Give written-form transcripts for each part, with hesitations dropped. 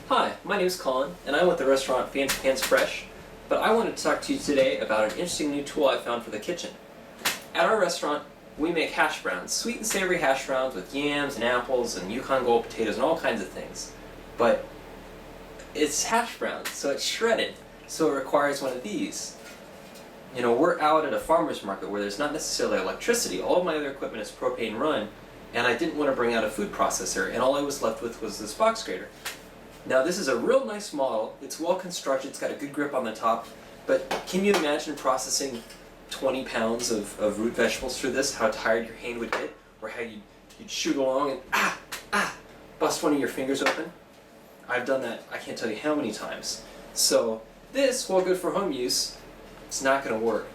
Hi, my name is Colin, and I'm with the restaurant Fancy Pants Fresh, but I wanted to talk to you today about an interesting new tool I found for the kitchen. At our restaurant, we make hash browns, sweet and savory hash browns with yams and apples and Yukon Gold potatoes and all kinds of things. But it's hash browns, so it's shredded, so it requires one of these. You know, we're out at a farmer's market where there's not necessarily electricity. All of my other equipment is propane run, and I didn't want to bring out a food processor, and all I was left with was this box grater. Now this is a real nice model, it's well constructed, it's got a good grip on the top, but can you imagine processing 20 pounds of root vegetables through this, how tired your hand would get, or how you'd shoot along and bust one of your fingers open? I've done that, I can't tell you how many times. So this, while good for home use, it's not going to work.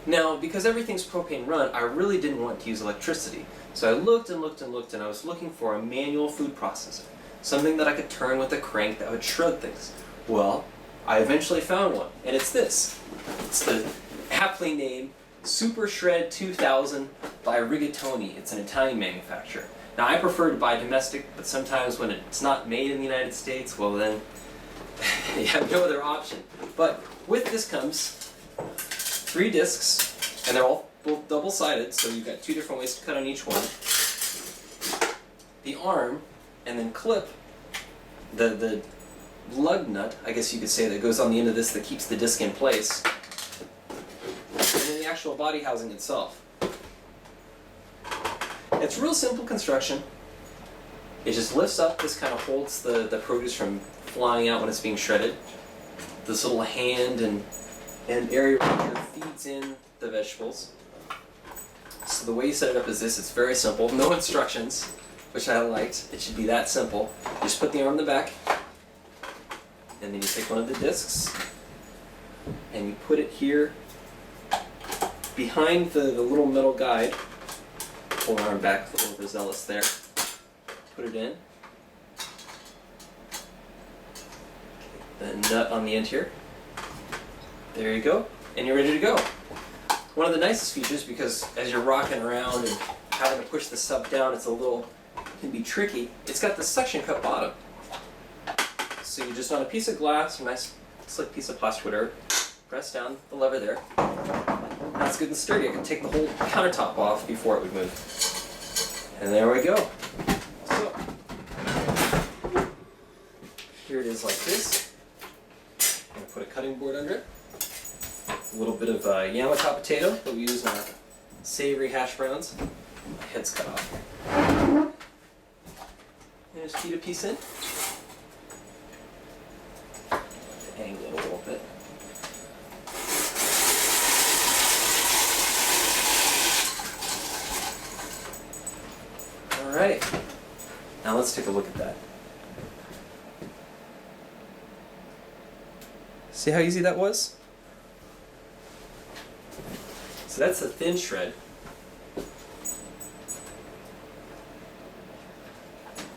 Now, because everything's propane run, I really didn't want to use electricity. So I looked and looked and looked, and I was looking for a manual food processor. Something that I could turn with a crank that would shred things. Well, I eventually found one, and it's this. It's the aptly named Super Shred 2000 by Rigamonti. It's an Italian manufacturer. Now, I prefer to buy domestic, but sometimes when it's not made in the United States, well then, you have no other option. But with this comes 3 discs, and they're all both double-sided, so you've got 2 different ways to cut on each one. The arm, and then clip the lug nut, I guess you could say, that goes on the end of this that keeps the disc in place, and then the actual body housing itself. It's real simple construction. It just lifts up, this kind of holds the produce from flying out when it's being shredded. This little hand and area right here feeds in the vegetables. So the way you set it up is this, it's very simple, no instructions, which I liked. It should be that simple. You just put the arm in the back, and then you take one of the discs, and you put it here behind the little metal guide. Pull the arm back, a little overzealous there. Put it in. The nut on the end here. There you go, and you're ready to go. One of the nicest features, because as you're rocking around and having to push the sub down, can be tricky. It's got the suction cup bottom. So you just on a piece of glass, a nice slick piece of plastic, whatever, press down the lever there. That's good and sturdy. I can take the whole countertop off before it would move. And there we go. So here it is like this. I'm going to put a cutting board under it. A little bit of Yamato potato that we use in our savory hash browns. My head's cut off. And just feed a piece in. Angle it a little bit. Alright, now let's take a look at that. See how easy that was? So that's the thin shred.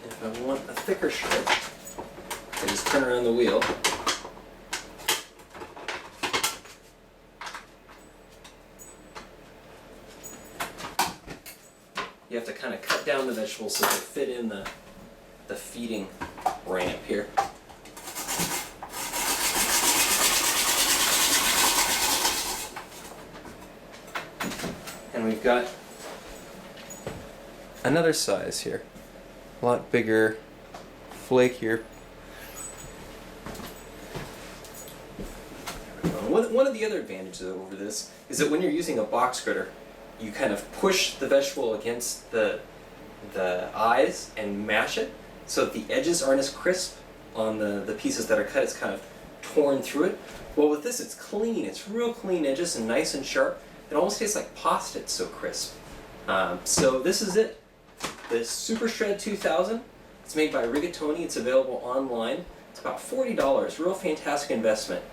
If I want a thicker shred, I just turn around the wheel. You have to kind of cut down the vegetables so they fit in the feeding ramp here. And we've got another size here. A lot bigger, flakier. One of the other advantages over this is that when you're using a box grater, you kind of push the vegetable against the eyes and mash it so that the edges aren't as crisp on the pieces that are cut. It's kind of torn through it. Well, with this, it's clean. It's real clean edges and nice and sharp. It almost tastes like pasta, it's so crisp. So this is it. The Super Shred 2000. It's made by Rigamonti. It's available online. It's about $40. Real fantastic investment.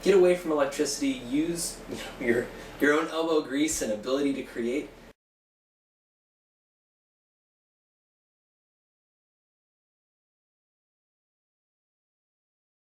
Get away from electricity. Use your own elbow grease and ability to create.